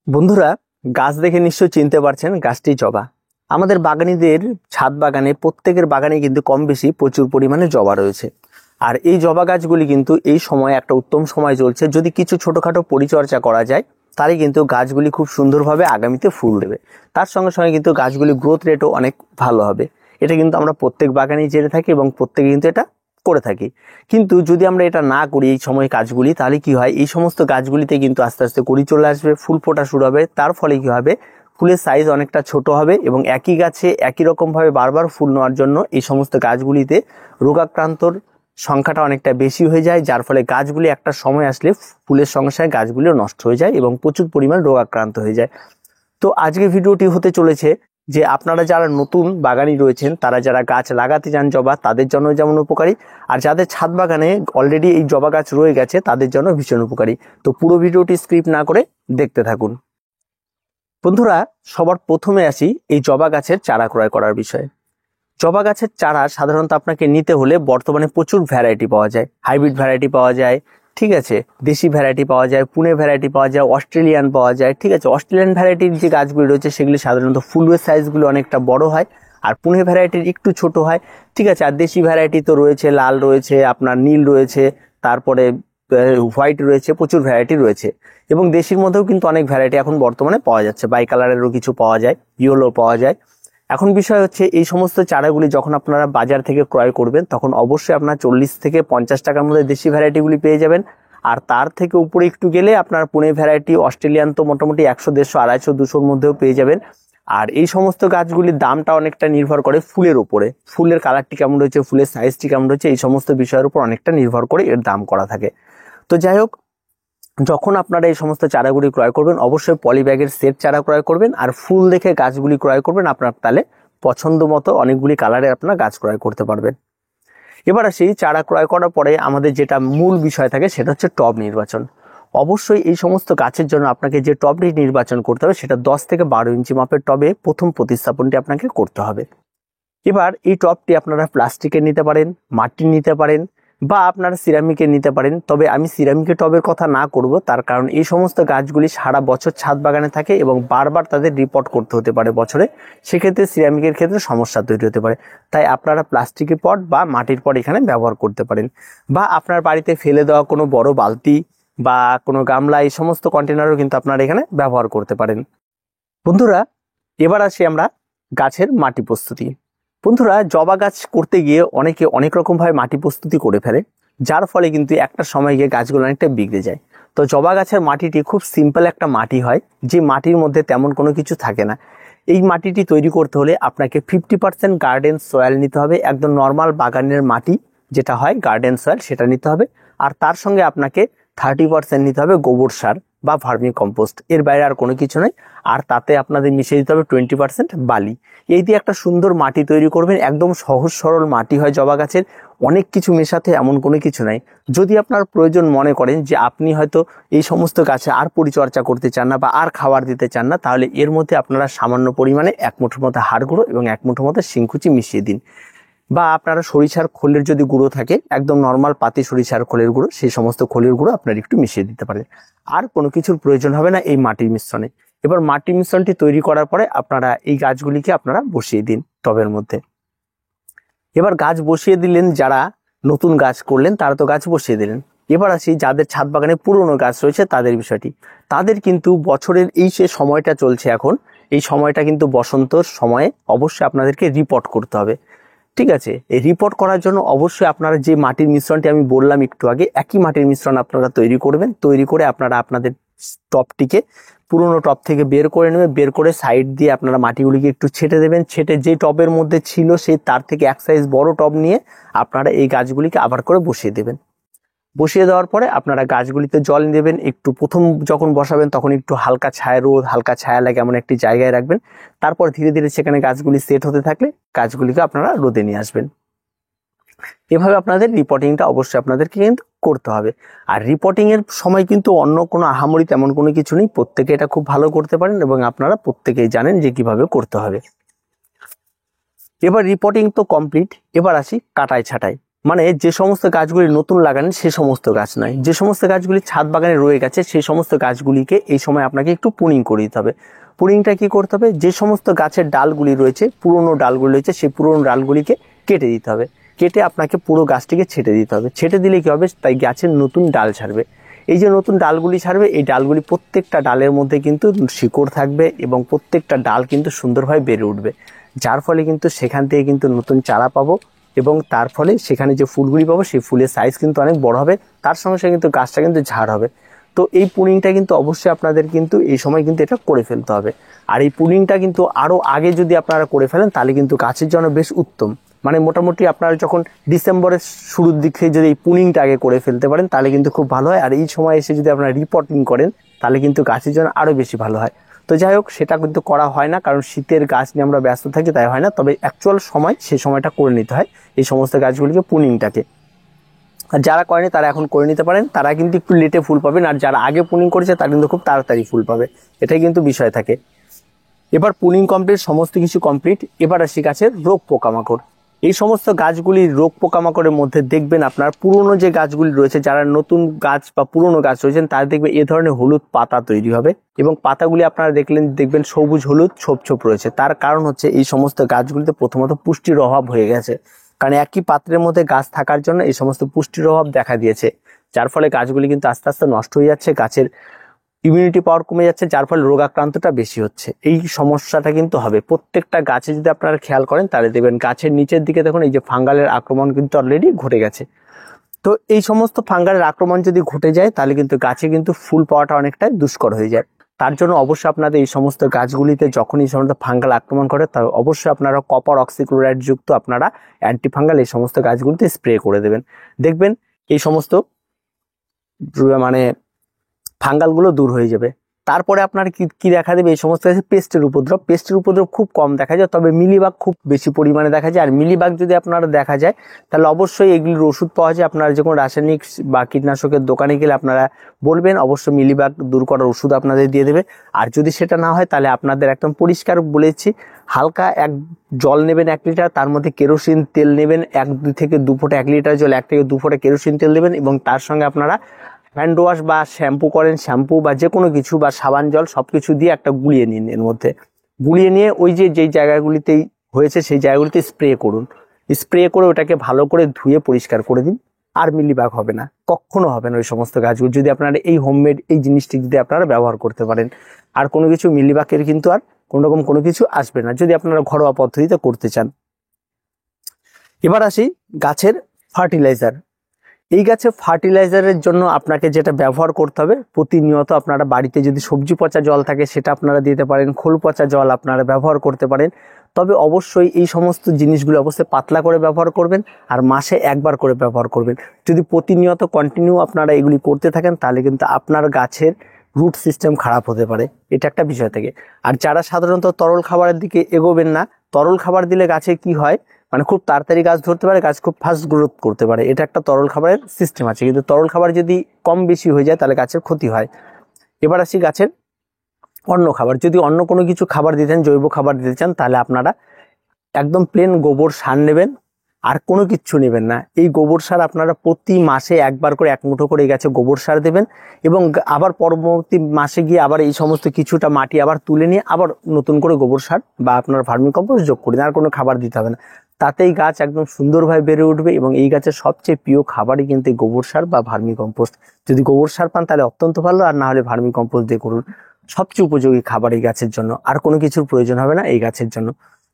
বন্ধুরা, গাছ দেখে নিশ্চয়ই চিনতে পারছেন গাছটি জবা। আমাদের বাগানীদের ছাদ বাগানে প্রত্যেকের বাগানে কিন্তু কম বেশি প্রচুর পরিমাণে জবা রয়েছে। আর এই জবা গাছগুলি কিন্তু এই সময় একটা উত্তম সময় চলছে, যদি কিছু ছোটোখাটো পরিচর্যা করা যায় তাহলে কিন্তু গাছগুলি খুব সুন্দরভাবে আগামীতে ফুল দেবে। তার সঙ্গে সঙ্গে কিন্তু গাছগুলি গ্রোথ রেটও অনেক ভালো হবে। এটা কিন্তু আমরা প্রত্যেক বাগানেই জেনে থাকি এবং প্রত্যেকে কিন্তু এটা করে থাকি। কিন্তু যদি আমরা এটা না করি এই সময় কাজগুলি, তাহলে কি হয়, এই সমস্ত গাছগুলিতে কিন্তু আস্তে আস্তে কুড়ি চলে আসবে, ফুল ফোটা শুরু হবে। তার ফলে কি হবে, ফুলের সাইজ অনেকটা ছোট হবে এবং একই গাছে একই রকমভাবে বারবার ফুল নেওয়ার জন্য এই সমস্ত গাছগুলিতে রোগাক্রান্তর সংখ্যাটা অনেকটা বেশি হয়ে যায়, যার ফলে গাছগুলি একটা সময় আসলে ফুলের সঙ্গে সঙ্গে গাছগুলিও নষ্ট হয়ে যায় এবং প্রচুর পরিমাণ রোগাক্রান্ত হয়ে যায়। তো আজকে ভিডিওটি হতে চলেছে যে আপনারা যারা নতুন বাগানি রয়েছেন, তারা যারা গাছ লাগাতে চান জবা, তাদের জন্য যেমন উপকারী, আর যাদের ছাদ বাগানে অলরেডি এই জবা গাছ রয়ে গেছে তাদের জন্য ভীষণ উপকারী। তো পুরো ভিডিওটি স্কিপ না করে দেখতে থাকুন। বন্ধুরা, সবার প্রথমে আসি এই জবা গাছের চারা ক্রয় করার বিষয়ে। জবা গাছের চারা সাধারণত আপনাকে নিতে হলে বর্তমানে প্রচুর ভ্যারাইটি পাওয়া যায়, হাইব্রিড ভ্যারাইটি পাওয়া যায়, ঠিক আছে, দেশি ভ্যারাইটি পাওয়া যায়, পুনে ভ্যারাইটি পাওয়া যায়, অস্ট্রেলিয়ান পাওয়া যায়, ঠিক আছে। অস্ট্রেলিয়ান ভ্যারাইটির যে গাছগুলি রয়েছে সেগুলি সাধারণত ফুলের সাইজগুলো অনেকটা বড় হয়, আর পুনে ভ্যারাইটির একটু ছোট হয়, ঠিক আছে। আর দেশি ভ্যারাইটি তো রয়েছে, লাল রয়েছে, আপনার নীল রয়েছে, তারপরে হোয়াইট রয়েছে, প্রচুর ভ্যারাইটি রয়েছে। এবং দেশির মধ্যেও কিন্তু অনেক ভ্যারাইটি এখন বর্তমানে পাওয়া যাচ্ছে, বাই কালারেরও কিছু পাওয়া যায়, ইয়েলো পাওয়া যায়। এখন বিষয় হচ্ছে, এই সমস্ত চারাগুলি যখন আপনারা বাজার থেকে ক্রয় করবেন তখন অবশ্যই আপনার 40 থেকে 50 টাকার মধ্যে দেশি ভ্যারাইটিগুলি পেয়ে যাবেন। আর তার থেকে উপরে একটু গেলে আপনার পুনে ভ্যারাইটি, অস্ট্রেলিয়ান তো মোটামুটি 100, 150, 250, 200-র মধ্যেও পেয়ে যাবেন। আর এই সমস্ত গাছগুলির দামটা অনেকটা নির্ভর করে ফুলের উপরে, ফুলের কালারটি কেমন রয়েছে, ফুলের সাইজটি কেমন রয়েছে, এই সমস্ত বিষয়ের উপর অনেকটা নির্ভর করে এর দাম করা থাকে। তো যাই হোক, যখন আপনারা এই সমস্ত চারাগুলি ক্রয় করবেন অবশ্যই পলিব্যাগের সেট চারা ক্রয় করবেন, আর ফুল দেখে গাছগুলি ক্রয় করবেন। আপনার তাহলে পছন্দ মতো অনেকগুলি কালারের আপনারা গাছ ক্রয় করতে পারবেন। এবার আসি, চারা ক্রয় করার পরে আমাদের যেটা মূল বিষয় থাকে সেটা হচ্ছে টব নির্বাচন। অবশ্যই এই সমস্ত গাছের জন্য আপনাকে যে টবটি নির্বাচন করতে হবে সেটা 10 থেকে 12 ইঞ্চি মাপের টবে প্রথম প্রতিস্থাপনটি আপনাকে করতে হবে। এবার এই টবটি আপনারা প্লাস্টিকের নিতে পারেন, মাটির নিতে পারেন, বা আপনারা সিরামিকের নিতে পারেন। তবে আমি সিরামিকের টবের কথা না করব, তার কারণ এই সমস্ত গাছগুলি সারা বছর ছাদ বাগানে থাকে এবং বারবার তাদের রিপোর্ট করতে হতে পারে বছরে, সেক্ষেত্রে সিরামিকের ক্ষেত্রে সমস্যা তৈরি হতে পারে। তাই আপনারা প্লাস্টিকের পট বা মাটির পট এখানে ব্যবহার করতে পারেন, বা আপনার বাড়িতে ফেলে দেওয়া কোনো বড় বালতি বা কোনো গামলা, এই সমস্ত কন্টেনারও কিন্তু আপনারা এখানে ব্যবহার করতে পারেন। বন্ধুরা, এবার আসি আমরা গাছের মাটি প্রস্তুতি। বন্ধুরা, জবা গাছ করতে গিয়ে অনেকে অনেক রকমভাবে মাটি প্রস্তুতি করে ফেলে, যার ফলে কিন্তু একটা সময় গিয়ে গাছগুলো অনেকটা বিগড়ে যায়। তো জবা গাছের মাটিটি খুব সিম্পল একটা মাটি হয়, যে মাটির মধ্যে তেমন কোনো কিছু থাকে না। এই মাটিটি তৈরি করতে হলে আপনাকে 50% গার্ডেন সয়েল নিতে হবে, একদম নর্মাল বাগানের মাটি যেটা হয় গার্ডেন সয়েল সেটা নিতে হবে। আর তার সঙ্গে আপনাকে 30% নিতে হবে গোবর সার বা ভার্মি কম্পোস্ট, এর বাইরে আর কোনো কিছু নয়। আর তাতে আপনাদের মিশিয়ে দিতে হবে 20% বালি। এই দিয়ে একটা সুন্দর মাটি তৈরি করবেন, একদম সহজ সরল মাটি হয় জবা গাছের, অনেক কিছু মেশাতে এমন কোনো কিছু নাই। যদি আপনার প্রয়োজন মনে করেন যে আপনি হয়তো এই সমস্ত গাছে আর পরিচর্যা করতে চান না বা আর খাবার দিতে চান না, তাহলে এর মধ্যে আপনারা সামান্য পরিমাণে 1 মুঠোর মতো হাড় গুঁড়ো এবং 1 মুঠোর মতো শিংকুচি মিশিয়ে দিন। বা আপনারা সরিষার খোলের যদি গুঁড়ো থাকে, একদম নর্মাল পাতি সরিষার খোলের গুঁড়ো, সেই সমস্ত খোলের গুঁড়ো আপনারা একটু মিশিয়ে দিতে পারেন। আর কোনো কিছুর প্রয়োজন হবে না এই মাটির মিশ্রণে। এবার মাটির মিশ্রণটি তৈরি করার পরে আপনারা এই গাছগুলিকে আপনারা বসিয়ে দিন টবের মধ্যে। এবার গাছ বসিয়ে দিলেন, যারা নতুন গাছ করলেন তারা তো গাছ বসিয়ে দিলেন। এবার আসি যাদের ছাদ বাগানে পুরনো গাছ রয়েছে তাদের বিষয়টি। তাদের কিন্তু বছরের এই যে সময়টা চলছে এখন, এই সময়টা কিন্তু বসন্তর সময়ে অবশ্যই আপনাদেরকে রিপোর্ট করতে হবে, ঠিক আছে। এই রিপোর্ট করার জন্য অবশ্যই আপনারা যে মাটির মিশ্রণটি আমি বললাম একটু আগে, একই মাটির মিশ্রণ আপনারা তৈরি করবেন। তৈরি করে আপনারা আপনাদের টবটিকে পুরোনো টব থেকে বের করে নেবেন, বের করে সাইড দিয়ে আপনারা মাটিগুলিকে একটু ছেটে দেবেন। ছেটে যে টবের মধ্যে ছিল সেই তার থেকে এক সাইজ বড় টব নিয়ে আপনারা এই গাছগুলিকে আবার করে বসিয়ে দেবেন। বসিয়ে দেওয়ার পরে আপনারা গাছগুলিতে জল দেবেন। একটু প্রথম যখন বসাবেন তখন একটু হালকা ছায়া, রোদ হালকা ছায়া লাগে এমন একটি জায়গায় রাখবেন। তারপর ধীরে ধীরে সেখানে গাছগুলি সেট হতে থাকলে গাছগুলিকে আপনারা রোদে নিয়ে আসবেন। এভাবে আপনাদের রিপোর্টিংটা অবশ্যই আপনাদেরকে কিন্তু করতে হবে। আর রিপোর্টিং এর সময় কিন্তু অন্য কোনো আহামরি তেমন কোনো কিছু নেই, প্রত্যেকে এটা খুব ভালো করতে পারেন এবং আপনারা প্রত্যেকেই জানেন যে কিভাবে করতে হবে। এবার রিপোর্টিং তো কমপ্লিট, এবার আসি কাটাই ছাটাই। মানে যে সমস্ত গাছগুলি নতুন লাগান সে সমস্ত গাছ নয়, যে সমস্ত গাছগুলি ছাদ বাগানে রয়ে গেছে সেই সমস্ত গাছগুলিকে এই সময় আপনাকে একটু প্রুনিং করে দিতে হবে। প্রুনিংটা কি করতে হবে, যে সমস্ত গাছের ডালগুলি রয়েছে, পুরনো ডালগুলি রয়েছে, সেই পুরনো ডালগুলিকে কেটে দিতে হবে। কেটে আপনাকে পুরো গাছটিকে ছেটে দিতে হবে। ছেটে দিলে কি হবে, তাই গাছের নতুন ডাল ছাড়বে। এই যে নতুন ডালগুলি ছাড়বে, এই ডালগুলি প্রত্যেকটা ডালের মধ্যে কিন্তু শিকড় থাকবে এবং প্রত্যেকটা ডাল কিন্তু সুন্দরভাবে বেড়ে উঠবে, যার ফলে কিন্তু সেখান থেকে কিন্তু নতুন চারা পাবো এবং তার ফলে সেখানে যে ফুলগুলি পাবো সেই ফুলের সাইজ কিন্তু অনেক বড় হবে, তার সঙ্গে সঙ্গে কিন্তু গাছটা কিন্তু ঝাড় হবে। তো এই প্রুনিংটা কিন্তু অবশ্যই আপনাদের কিন্তু এই সময় কিন্তু এটা করে ফেলতে হবে। আর এই প্রুনিংটা কিন্তু আরও আগে যদি আপনারা করে ফেলেন তাহলে কিন্তু গাছের জন্য বেশ উত্তম। মানে মোটামুটি আপনারা যখন ডিসেম্বরের শুরুর দিকে যদি এই প্রুনিংটা আগে করে ফেলতে পারেন তাহলে কিন্তু খুব ভালো হয়। আর এই সময় এসে যদি আপনারা রিপোর্টিং করেন তাহলে কিন্তু গাছের জন্য আরও বেশি ভালো হয়। তো যাই হোক, সেটা কিন্তু করা হয় না, কারণ শীতের গাছ নিয়ে আমরা ব্যস্ত থাকি, তাই হয় না। তবে অ্যাকচুয়াল সময় সেই সময়টা করে নিতে হয় এই সমস্ত গাছগুলিকে, প্রুনিংটাকে। আর যারা করেনি তারা এখন করে নিতে পারেন, তারা কিন্তু একটু লেটে ফুল পাবেন। আর যারা আগে প্রুনিং করেছে তারা কিন্তু খুব তাড়াতাড়ি ফুল পাবে, এটাই কিন্তু বিষয় থাকে। এবার প্রুনিং কমপ্লিট, সমস্ত কিছু কমপ্লিট। এবার আসি গাছের রোগ পোকামাকড়। এই সমস্ত গাছগুলির রোগ পোকামাকড়ের মধ্যে দেখবেন আপনার পুরনো যে গাছগুলি রয়েছে, যারা নতুন গাছ বা পুরনো গাছ রয়েছেন তারা দেখবেন এ ধরনের হলুদ পাতা তৈরি হবে এবং পাতাগুলি আপনারা দেখবেন সবুজ হলুদ ছোপ ছোপ রয়েছে। তার কারণ হচ্ছে এই সমস্ত গাছগুলিতে প্রথমত পুষ্টির অভাব হয়ে গেছে, কারণ একই পাত্রের মধ্যে গাছ থাকার জন্য এই সমস্ত পুষ্টির অভাব দেখা দিয়েছে, যার ফলে গাছগুলি কিন্তু আস্তে আস্তে নষ্ট হয়ে যাচ্ছে, গাছের ইমিউনিটি পাওয়ার কমে যাচ্ছে, যার ফলে রোগাক্রান্তটা বেশি হচ্ছে। এই সমস্যাটা কিন্তু হবে প্রত্যেকটা গাছে, যদি আপনারা খেয়াল করেন তাহলে দেখবেন গাছের নিচের দিকে দেখুন এই যে ফাঙ্গালের আক্রমণ কিন্তু অলরেডি ঘটে গেছে। তো এই সমস্ত ফাঙ্গালের আক্রমণ যদি ঘটে যায় তাহলে কিন্তু গাছে কিন্তু ফুল পাওয়াটা অনেকটাই দুষ্কর হয়ে যায়। তার জন্য অবশ্যই আপনাদের এই সমস্ত গাছগুলিতে যখন এই সমস্ত ফাঙ্গাল আক্রমণ করে তাহলে অবশ্যই আপনারা কপার অক্সিক্লোরাইড যুক্ত আপনারা অ্যান্টিফাঙ্গাল এই সমস্ত গাছগুলিতে স্প্রে করে দেবেন। দেখবেন এই সমস্ত মানে ফাঙ্গালগুলো দূর হয়ে যাবে। তারপরে আপনার কি দেখা দেবে, এই সমস্ত গাছে পেস্টের উপদ্রব। পেস্টের উপদ্রব খুব কম দেখা যায়, তবে মিলিবাগ খুব বেশি পরিমাণে দেখা যায়। আর মিলিবাগ যদি আপনারা দেখা যায় তাহলে অবশ্যই এগুলির ওষুধ পাওয়া যায়। আপনারা যখন রাসায়নিক বা কীটনাশকের দোকানে গেলে আপনারা বলবেন, অবশ্যই মিলিবাগ দূর করার ওষুধ আপনাদের দিয়ে দেবে। আর যদি সেটা না হয় তাহলে আপনাদের একদম পরিষ্কার বলেছি, হালকা এক জল নেবেন 1 লিটার, তার মধ্যে কেরোসিন তেল নেবেন 1 থেকে 2 ফোঁটা, 1 লিটার জল 1 থেকে 2 ফোঁটা কেরোসিন তেল দেবেন এবং তার সঙ্গে আপনারা হ্যান্ড ওয়াশ বা শ্যাম্পু করেন, শ্যাম্পু বা যে কোনো কিছু বা সাবান জল সবকিছু দিয়ে একটা গুলিয়ে নিন। এর মধ্যে গুলিয়ে নিয়ে ওই যেই জায়গাগুলিতেই হয়েছে সেই জায়গাগুলিতে স্প্রে করুন। স্প্রে করে ওটাকে ভালো করে ধুয়ে পরিষ্কার করে দিন। আর মিলিবাগ হবে না, কখনো হবে না ওই সমস্ত গাছগুলো, যদি আপনারা এই হোমমেড এই জিনিসটি যদি আপনারা ব্যবহার করতে পারেন। আর কোনো কিছু মিলিবাগের কিন্তু আর কোনোরকম কোনো কিছু আসবে না যদি আপনারা ঘরোয়া পদ্ধতিতে করতে চান। এবার আসি গাছের ফার্টিলাইজার। এই গাছে ফার্টিলাইজারের জন্য আপনাকে যেটা ব্যবহার করতে হবে, প্রতিনিয়ত আপনারা বাড়িতে যদি সবজি পচা জল থাকে সেটা আপনারা দিতে পারেন, খোল পচা জল আপনারা ব্যবহার করতে পারেন। তবে অবশ্যই এই সমস্ত জিনিসগুলো অবশ্যই পাতলা করে ব্যবহার করবেন আর মাসে একবার করে ব্যবহার করবেন। যদি প্রতিনিয়ত কন্টিনিউ আপনারা এগুলি করতে থাকেন তাহলে কিন্তু আপনার গাছের রুট সিস্টেম খারাপ হতে পারে, এটা একটা বিষয় থাকে। আর যারা সাধারণত তরল খাবারের দিকে এগোবেন না, তরল খাবার দিলে গাছে কি হয়, মানে খুব তাড়াতাড়ি গাছ ধরতে পারে, গাছ খুব ফাস্ট গ্রোথ করতে পারে, এটা একটা তরল খাবারের সিস্টেম আছে। কিন্তু তরল খাবার যদি কম বেশি হয়ে যায় তাহলে গাছের ক্ষতি হয়। এবার আসি গাছের অন্য খাবার। যদি অন্য কোনো কিছু খাবার দিতেন, জৈব খাবার দিতে চান, তাহলে আপনারা একদম প্লেন গোবর সার নেবেন, আর কোনো কিচ্ছু নেবেন না। এই গোবর সার আপনারা প্রতি মাসে একবার করে 1 মুঠো করে এই গাছে গোবর সার দেবেন এবং আবার পরবর্তী মাসে গিয়ে আবার এই সমস্ত কিছুটা মাটি আবার তুলে নিয়ে আবার নতুন করে গোবর সার বা আপনার ভার্মি কম্পোস্ট যোগ করে দিন। আর কোনো খাবার দিতে হবে না, তাতেই গাছ একদম সুন্দরভাবে বেড়ে উঠবে। এবং এই গাছের সবচেয়ে প্রিয় খাবারই কিন্তু গোবর সার বা ভার্মি কম্পোস্ট। যদি গোবর সার পান তাহলে অত্যন্ত ভালো, আর না হলে ভার্মি কম্পোস্ট দিয়ে করুন, সবচেয়ে উপযোগী খাবার এই গাছের জন্য। আর কোনো কিছুর প্রয়োজন হবে না এই গাছের জন্য।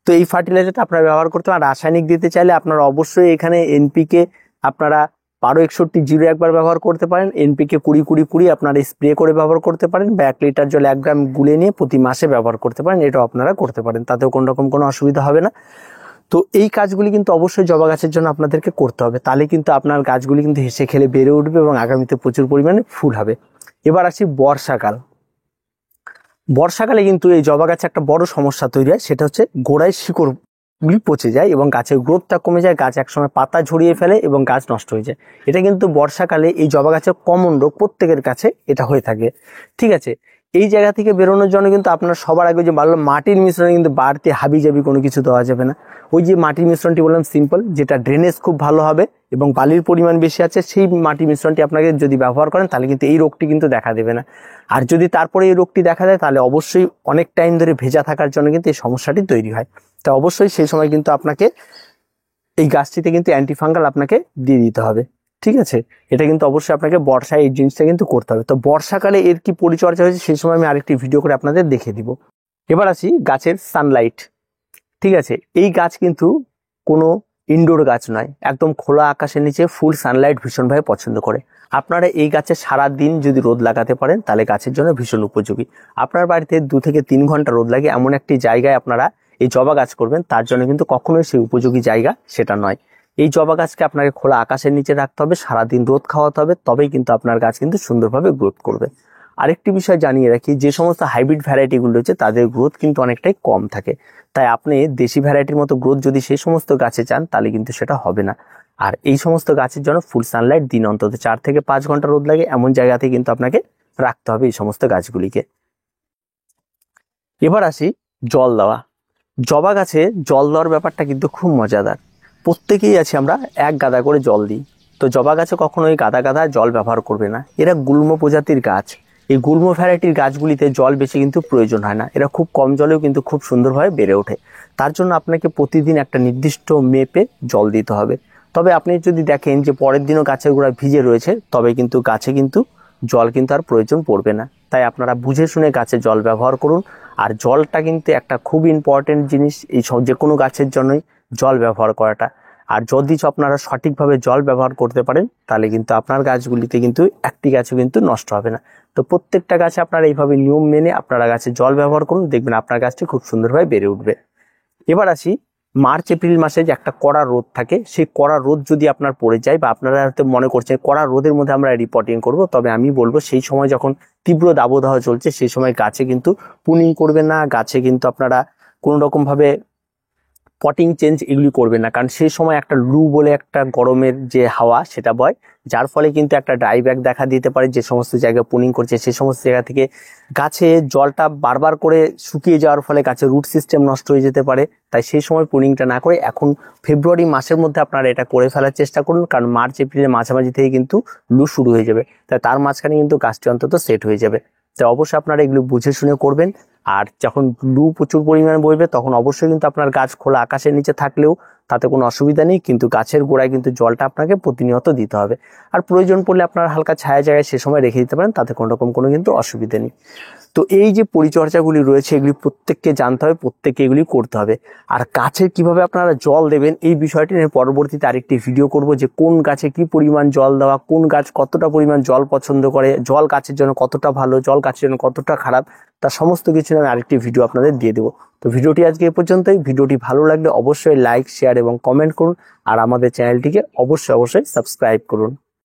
তো এই ফার্টিলাইজারটা আপনারা ব্যবহার করতে পারেন। রাসায়নিক দিতে চাইলে আপনারা অবশ্যই এখানে এনপিকে আপনারা 1261 একবার ব্যবহার করতে পারেন। এনপিকে 20-20-20 আপনারা স্প্রে করে ব্যবহার করতে পারেন, বা 1 লিটার জল 1 গ্রাম গুলে নিয়ে প্রতি মাসে ব্যবহার করতে পারেন, এটাও আপনারা করতে পারেন, তাতেও কোনো রকম কোনো অসুবিধা হবে না। তো এই কাজগুলি কিন্তু অবশ্যই জবা গাছের জন্য আপনাদেরকে করতে হবে, তাহলে কিন্তু আপনার গাছগুলি কিন্তু হেসে খেলে বেড়ে উঠবে এবং আগামীতে প্রচুর পরিমাণে ফুল হবে। এবার আসি বর্ষাকাল। বর্ষাকালে কিন্তু এই জবা গাছে একটা বড় সমস্যা তৈরি হয়, সেটা হচ্ছে গোড়ায় শিকড়গুলি পচে যায় এবং গাছের গ্রোথটা কমে যায়, গাছ একসময় পাতা ঝরিয়ে ফেলে এবং গাছ নষ্ট হয়ে যায়। এটা কিন্তু বর্ষাকালে এই জবা গাছের কমন রোগ, প্রত্যেকের কাছে এটা হয়ে থাকে। ঠিক আছে, এই জায়গা থেকে বেরোনোর জন্য কিন্তু আপনার সবার আগে যে বললাম মাটির মিশ্রণে কিন্তু বাড়তি হাবিজাবি কোনো কিছু দেওয়া যাবে না। ওই যে মাটির মিশ্রণটি বললাম সিম্পল, যেটা ড্রেনেজ খুব ভালো হবে এবং বালির পরিমাণ বেশি আছে, সেই মাটির মিশ্রণটি আপনাকে যদি ব্যবহার করেন তাহলে কিন্তু এই রোগটি কিন্তু দেখা দেবে না। আর যদি তারপরে এই রোগটি দেখা দেয় তাহলে অবশ্যই অনেক টাইম ধরে ভেজা থাকার জন্য কিন্তু এই সমস্যাটি তৈরি হয়। তো অবশ্যই সেই সময় কিন্তু আপনাকে এই গাছটিতে কিন্তু অ্যান্টিফাঙ্গাল আপনাকে দিয়ে দিতে হবে, ঠিক আছে। এটা কিন্তু অবশ্যই আপনাকে বর্ষায় এই জিনিসটা কিন্তু করতে হবে। তো বর্ষাকালে এর কি পরিচর্যা হয়েছে সেই সময় আমি আরেকটি ভিডিও করে আপনাদের দেখিয়ে দিব। এবার আসি গাছের সানলাইট, ঠিক আছে। এই গাছ কিন্তু কোনো ইনডোর গাছ নয়, একদম খোলা আকাশের নিচে ফুল সানলাইট ভীষণভাবে পছন্দ করে। আপনারা এই গাছে সারাদিন যদি রোদ লাগাতে পারেন তাহলে গাছের জন্য ভীষণ উপযোগী। আপনার বাড়িতে 2 থেকে 3 ঘন্টা রোদ লাগে এমন একটি জায়গায় আপনারা এই জবা গাছ করবেন, তার জন্য কিন্তু কখনোই সেই উপযোগী জায়গা সেটা নয়। এই জবা গাছকে আপনাকে খোলা আকাশের নিচে রাখতে হবে, সারাদিন রোদ খাওয়াতে হবে, তবেই কিন্তু আপনার গাছ কিন্তু সুন্দরভাবে গ্রোথ করবে। আরেকটি বিষয় জানিয়ে রাখি, যে সমস্ত হাইব্রিড ভ্যারাইটিগুলো রয়েছে তাদের গ্রোথ কিন্তু অনেকটাই কম থাকে। তাই আপনি দেশি ভ্যারাইটির মতো গ্রোথ যদি সেই সমস্ত গাছে চান তাহলে কিন্তু সেটা হবে না। আর এই সমস্ত গাছের জন্য ফুল সানলাইট দিন অন্তত 4 থেকে 5 ঘন্টা রোদ লাগে এমন জায়গাতে কিন্তু আপনাকে রাখতে হবে এই সমস্ত গাছগুলিকে। এবার আসি জল দেওয়া। জবা গাছে জল দেওয়ার ব্যাপারটা কিন্তু খুব মজাদার। প্রত্যেকেই আছে আমরা 1 গাদা করে জল দিই। তো জবা গাছে কখনোই গাদা গাদা জল ব্যবহার করবে না। এরা গুল্ম প্রজাতির গাছ। এই গুল্ম ভ্যারাইটির গাছগুলিতে জল বেশি কিন্তু প্রয়োজন হয় না, এরা খুব কম জলেও কিন্তু খুব সুন্দরভাবে বেড়ে ওঠে। তার জন্য আপনাকে প্রতিদিন একটা নির্দিষ্ট মেপে জল দিতে হবে। তবে আপনি যদি দেখেন যে পরের দিনও গাছের গোড়া ভিজে রয়েছে, তবে কিন্তু গাছে কিন্তু জল কিন্তু আর প্রয়োজন পড়বে না। তাই আপনারা বুঝে শুনে গাছে জল ব্যবহার করুন। আর জলটা কিন্তু একটা খুব ইম্পর্টেন্ট জিনিস এই যে কোনো গাছের জন্যই জল ব্যবহার করাটা। আর যদি আপনারা সঠিকভাবে জল ব্যবহার করতে পারেন তাহলে কিন্তু আপনার গাছগুলিতে কিন্তু একটি গাছও কিন্তু নষ্ট হবে না। তো প্রত্যেকটা গাছে আপনারা এইভাবে নিয়ম মেনে আপনারা গাছে জল ব্যবহার করুন, দেখবেন আপনার গাছটি খুব সুন্দরভাবে বেড়ে উঠবে। এবার আসি মার্চ এপ্রিল মাসে যে একটা কড়া রোদ থাকে, সেই কড়া রোদ যদি আপনার পড়ে যায় বা আপনারা হয়তো মনে করছেন কড়া রোদের মধ্যে আমরা রিপোর্টিং করব, তবে আমি বলবো সেই সময় যখন তীব্র দাবদাহ চলছে সেই সময় গাছে কিন্তু পুনিং করবেন না, গাছে কিন্তু আপনারা কোনো রকম ভাবে পটিং চেঞ্জ এগুলি করবেন না। কারণ সেই সময় একটা লু বলে একটা গরমের যে হাওয়া সেটা বয়, যার ফলে কিন্তু একটা ড্রাই ব্যাক দেখা দিতে পারে। যে সমস্ত জায়গায় পুনিং করছে সেই সমস্ত জায়গা থেকে গাছে জলটা বারবার করে শুকিয়ে যাওয়ার ফলে গাছের রুট সিস্টেম নষ্ট হয়ে যেতে পারে। তাই সেই সময় পুনিংটা না করে এখন ফেব্রুয়ারি মাসের মধ্যে আপনারা এটা করে ফেলার চেষ্টা করুন, কারণ মার্চ এপ্রিলের মাঝামাঝি থেকে কিন্তু লু শুরু হয়ে যাবে। তাই তার মাঝখানে কিন্তু গাছটি অন্তত সেট হয়ে যাবে। তাই অবশ্যই আপনারা এগুলো বুঝে শুনে করবেন। আর যখন লু প্রচুর পরিমাণে বইবে তখন অবশ্যই কিন্তু আপনার গাছ খোলা আকাশের নিচে থাকলেও তাতে কোনো অসুবিধা নেই, কিন্তু গাছের গোড়ায় কিন্তু জলটা আপনাকে প্রতিনিয়ত দিতে হবে। আর প্রয়োজন পড়লে আপনার হালকা ছায়া জায়গায় সে সময় রেখে দিতে পারেন, তাতে কোনো রকম কোনো কিন্তু অসুবিধা নেই। তো এই যে পরিচর্যাগুলি রয়েছে এগুলি প্রত্যেককে জানতে হবে, প্রত্যেককে এগুলি করতে হবে। আর গাছে কিভাবে আপনারা জল দেবেন এই বিষয়টি নিয়ে পরবর্তীতে আরেকটি ভিডিও করব, যে কোন গাছে কি পরিমাণ জল দেওয়া, কোন গাছ কতটা পরিমাণ জল পছন্দ করে, জল গাছের জন্য কতটা ভালো, জল গাছের জন্য কতটা খারাপ, তার সমস্ত কিছু আমি আরেকটি ভিডিও আপনাদের দিয়ে দেবো। তো ভিডিওটি আজকে এ পর্যন্তই। ভিডিওটি ভালো লাগলে অবশ্যই লাইক, শেয়ার এবং কমেন্ট করুন। আর আমাদের চ্যানেলটিকে অবশ্যই সাবস্ক্রাইব করুন।